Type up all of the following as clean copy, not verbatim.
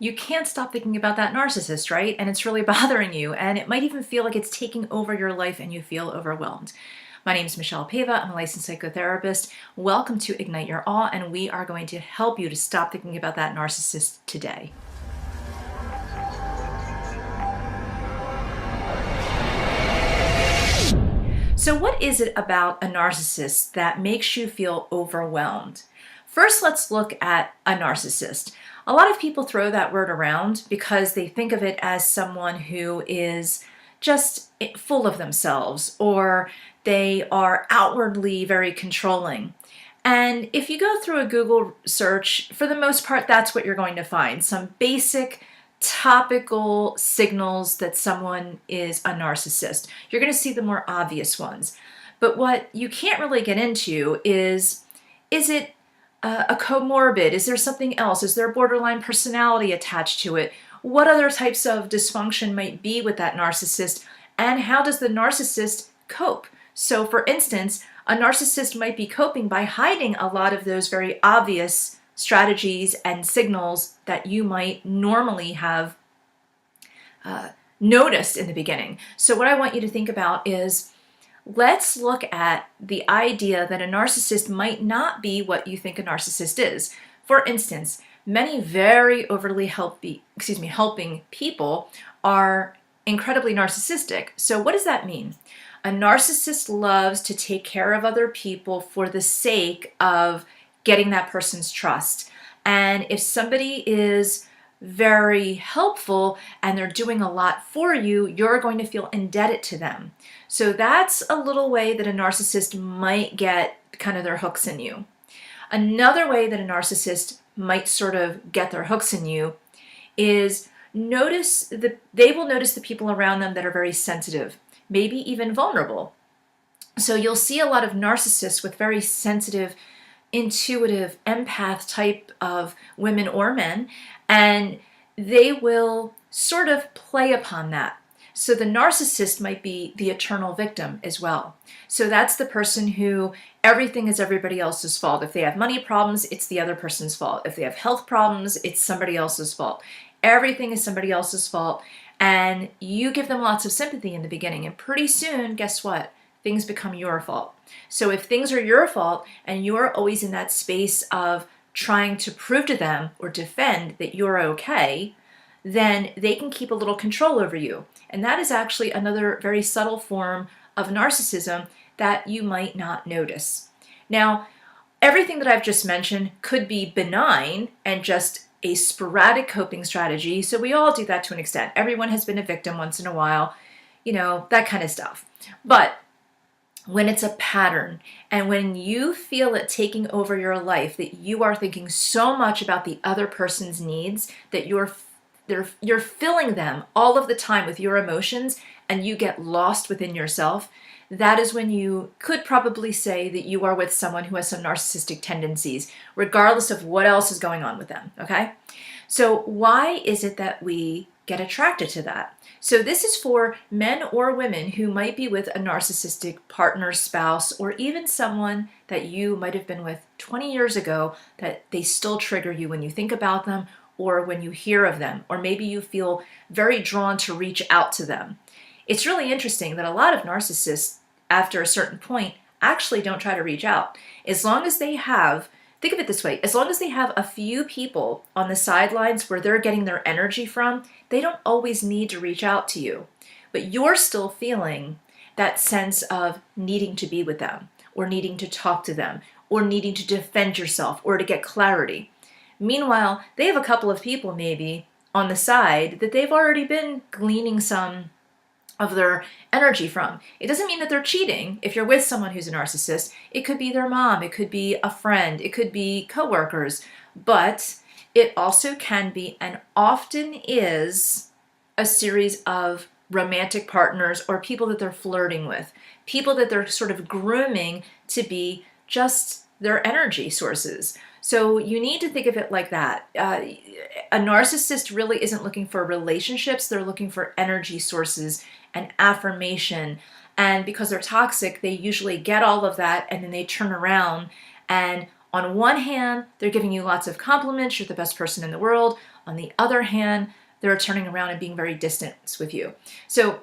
You can't stop thinking about that narcissist, right? And it's really bothering you, and it might even feel like it's taking over your life and you feel overwhelmed. My name is Michele Paiva. I'm a licensed psychotherapist. Welcome to Ignite Your Awe, and we are going to help you to stop thinking about that narcissist today. So what is it about a narcissist that makes you feel overwhelmed? First, let's look at a narcissist. A lot of people throw that word around because they think of it as someone who is just full of themselves, or they are outwardly very controlling. And if you go through a Google search, for the most part, that's what you're going to find. Some basic topical signals that someone is a narcissist. You're going to see the more obvious ones. But what you can't really get into is it a comorbid? Is there something else? Is there a borderline personality attached to it? What other types of dysfunction might be with that narcissist? And how does the narcissist cope? So for instance, a narcissist might be coping by hiding a lot of those very obvious strategies and signals that you might normally have noticed in the beginning. So what I want you to think about is, let's look at the idea that a narcissist might not be what you think a narcissist is. For instance, many very overly helping people are incredibly narcissistic. So what does that mean? A narcissist loves to take care of other people for the sake of getting that person's trust. And if somebody is very helpful and they're doing a lot for you, you're going to feel indebted to them. So that's a little way that a narcissist might get kind of their hooks in you. Another way that a narcissist might sort of get their hooks in you is they will notice the people around them that are very sensitive, maybe even vulnerable. So you'll see a lot of narcissists with very sensitive, intuitive, empath type of women or men, and they will sort of play upon that. So the narcissist might be the eternal victim as well. So that's the person who everything is everybody else's fault. If they have money problems, it's the other person's fault. If they have health problems, it's somebody else's fault. Everything is somebody else's fault, and you give them lots of sympathy in the beginning, and pretty soon, guess what? Things become your fault. So if things are your fault and you're always in that space of trying to prove to them or defend that you're okay, then they can keep a little control over you. And that is actually another very subtle form of narcissism that you might not notice. Now, everything that I've just mentioned could be benign and just a sporadic coping strategy. So we all do that to an extent. Everyone has been a victim once in a while, that kind of stuff. But when it's a pattern, and when you feel it taking over your life, that you are thinking so much about the other person's needs that you're filling them all of the time with your emotions, and you get lost within yourself, that is when you could probably say that you are with someone who has some narcissistic tendencies, regardless of what else is going on with them, okay? So why is it that we get attracted to that? So this is for men or women who might be with a narcissistic partner, spouse, or even someone that you might have been with 20 years ago, that they still trigger you when you think about them or when you hear of them, or maybe you feel very drawn to reach out to them. It's really interesting that a lot of narcissists, after a certain point, actually don't try to reach out. As long as they have, think of it this way, as long as they have a few people on the sidelines where they're getting their energy from, they don't always need to reach out to you. But you're still feeling that sense of needing to be with them, or needing to talk to them, or needing to defend yourself, or to get clarity. Meanwhile, they have a couple of people maybe on the side that they've already been gleaning some of their energy from. It doesn't mean that they're cheating. If you're with someone who's a narcissist, it could be their mom, it could be a friend, it could be coworkers, but it also can be, and often is, a series of romantic partners or people that they're flirting with, people that they're sort of grooming to be just their energy sources. So you need to think of it like that. A narcissist really isn't looking for relationships, they're looking for energy sources and affirmation. And because they're toxic, they usually get all of that and then they turn around and On one hand, they're giving you lots of compliments, you're the best person in the world. On the other hand, they're turning around and being very distant with you. So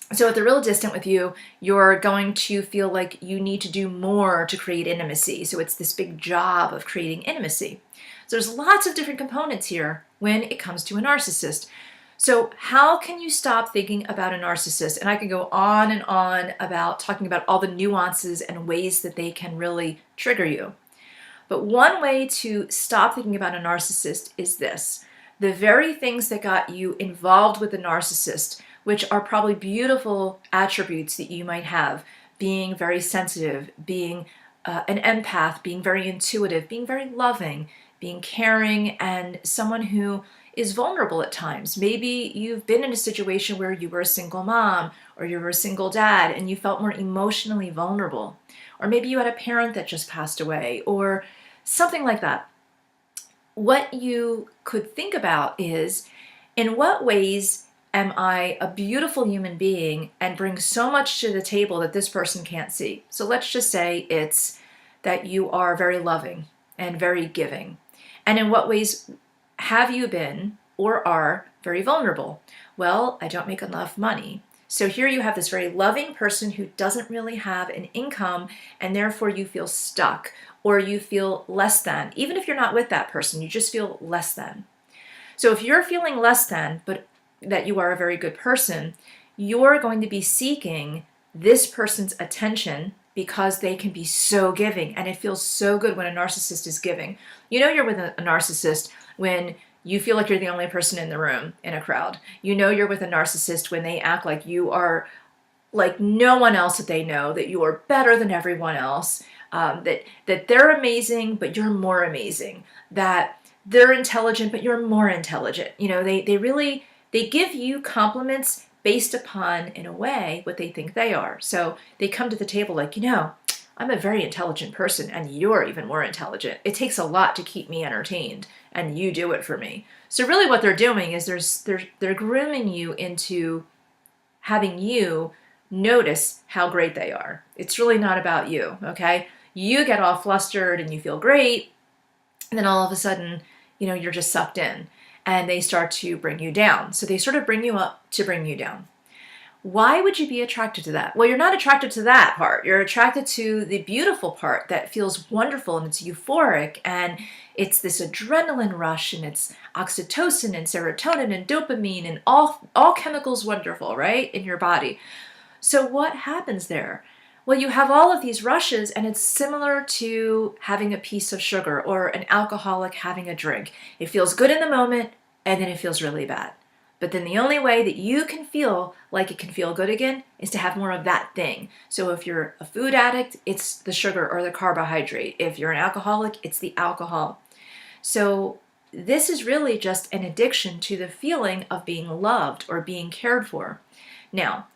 if they're real distant with you, you're going to feel like you need to do more to create intimacy. So it's this big job of creating intimacy. So there's lots of different components here when it comes to a narcissist. So how can you stop thinking about a narcissist? And I can go on and on about talking about all the nuances and ways that they can really trigger you. But one way to stop thinking about a narcissist is this. The very things that got you involved with a narcissist, which are probably beautiful attributes that you might have, being very sensitive, being an empath, being very intuitive, being very loving, being caring, and someone who is vulnerable at times. Maybe you've been in a situation where you were a single mom or you were a single dad and you felt more emotionally vulnerable. Or maybe you had a parent that just passed away or something like that. What you could think about is, in what ways am I a beautiful human being and bring so much to the table that this person can't see? So let's just say it's that you are very loving and very giving. And in what ways have you been or are very vulnerable? Well, I don't make enough money. So here you have this very loving person who doesn't really have an income, and therefore you feel stuck or you feel less than. Even if you're not with that person, you just feel less than. So if you're feeling less than, but that you are a very good person, you're going to be seeking this person's attention because they can be so giving, and it feels so good when a narcissist is giving. You know you're with a narcissist when you feel like you're the only person in the room in a crowd. You know you're with a narcissist when they act like you are like no one else that they know, that you are better than everyone else, that they're amazing, but you're more amazing, that they're intelligent, but you're more intelligent. You know, they give you compliments based upon, in a way, what they think they are. So they come to the table like, I'm a very intelligent person and you're even more intelligent. It takes a lot to keep me entertained and you do it for me. So really what they're doing is they're grooming you into having you notice how great they are. It's really not about you, okay? You get all flustered and you feel great, and then all of a sudden, you're just sucked in and they start to bring you down. So they sort of bring you up to bring you down. Why would you be attracted to that? Well, you're not attracted to that part. You're attracted to the beautiful part that feels wonderful and it's euphoric and it's this adrenaline rush and it's oxytocin and serotonin and dopamine and all chemicals wonderful, right, in your body. So what happens there? Well, you have all of these rushes and it's similar to having a piece of sugar or an alcoholic having a drink. It feels good in the moment and then it feels really bad. But then the only way that you can feel like it can feel good again is to have more of that thing. So if you're a food addict, it's the sugar or the carbohydrate. If you're an alcoholic, it's the alcohol. So this is really just an addiction to the feeling of being loved or being cared for. Now,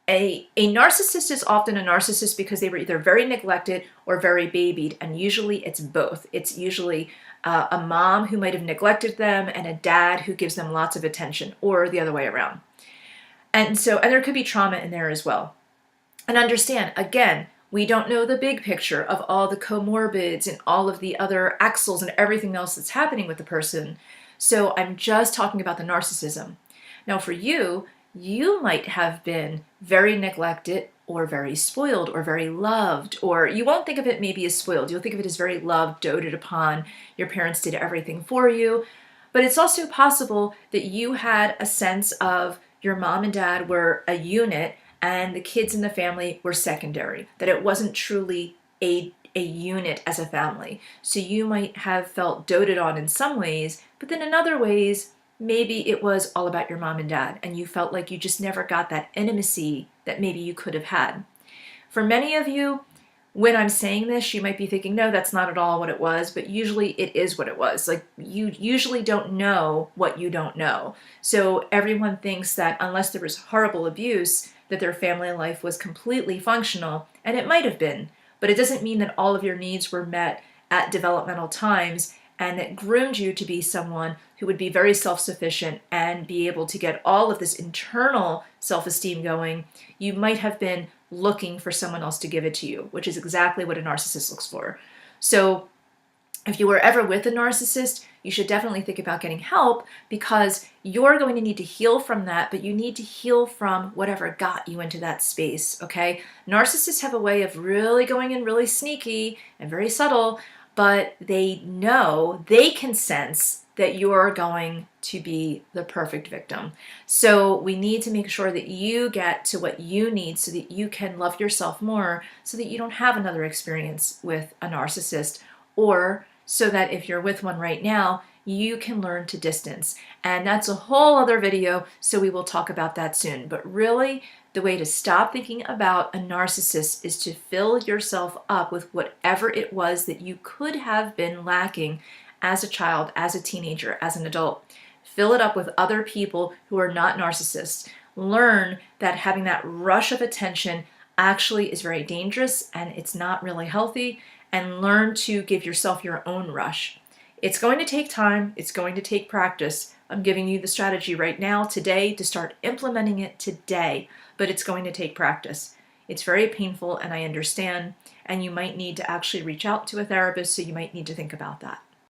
a narcissist is often a narcissist because they were either very neglected or very babied, and usually it's both. It's usually a mom who might have neglected them and a dad who gives them lots of attention, or the other way around. And there could be trauma in there as well. And understand, again, we don't know the big picture of all the comorbids and all of the other axles and everything else that's happening with the person. So I'm just talking about the narcissism. Now for you might have been very neglected or very spoiled or very loved, or you won't think of it maybe as spoiled. You'll think of it as very loved, doted upon. Your parents did everything for you. But it's also possible that you had a sense of your mom and dad were a unit and the kids in the family were secondary, that it wasn't truly a unit as a family. So you might have felt doted on in some ways, but then in other ways, maybe it was all about your mom and dad and you felt like you just never got that intimacy that maybe you could have had. For many of you, when I'm saying this, you might be thinking, no, that's not at all what it was, but usually it is what it was. Like, you usually don't know what you don't know. So everyone thinks that unless there was horrible abuse, that their family life was completely functional, and it might have been, but it doesn't mean that all of your needs were met at developmental times and that groomed you to be someone who would be very self-sufficient and be able to get all of this internal self-esteem going. You might have been looking for someone else to give it to you, which is exactly what a narcissist looks for. So if you were ever with a narcissist, you should definitely think about getting help, because you're going to need to heal from that, but you need to heal from whatever got you into that space, okay? Narcissists have a way of really going in really sneaky and very subtle, but they know, they can sense that you're going to be the perfect victim. So we need to make sure that you get to what you need so that you can love yourself more, so that you don't have another experience with a narcissist, or so that if you're with one right now, you can learn to distance. And that's a whole other video, so we will talk about that soon. But really, the way to stop thinking about a narcissist is to fill yourself up with whatever it was that you could have been lacking as a child, as a teenager, as an adult. Fill it up with other people who are not narcissists. Learn that having that rush of attention actually is very dangerous and it's not really healthy, and learn to give yourself your own rush. It's going to take time. It's going to take practice. I'm giving you the strategy right now, today, to start implementing it today, but it's going to take practice. It's very painful, and I understand, and you might need to actually reach out to a therapist, so you might need to think about that.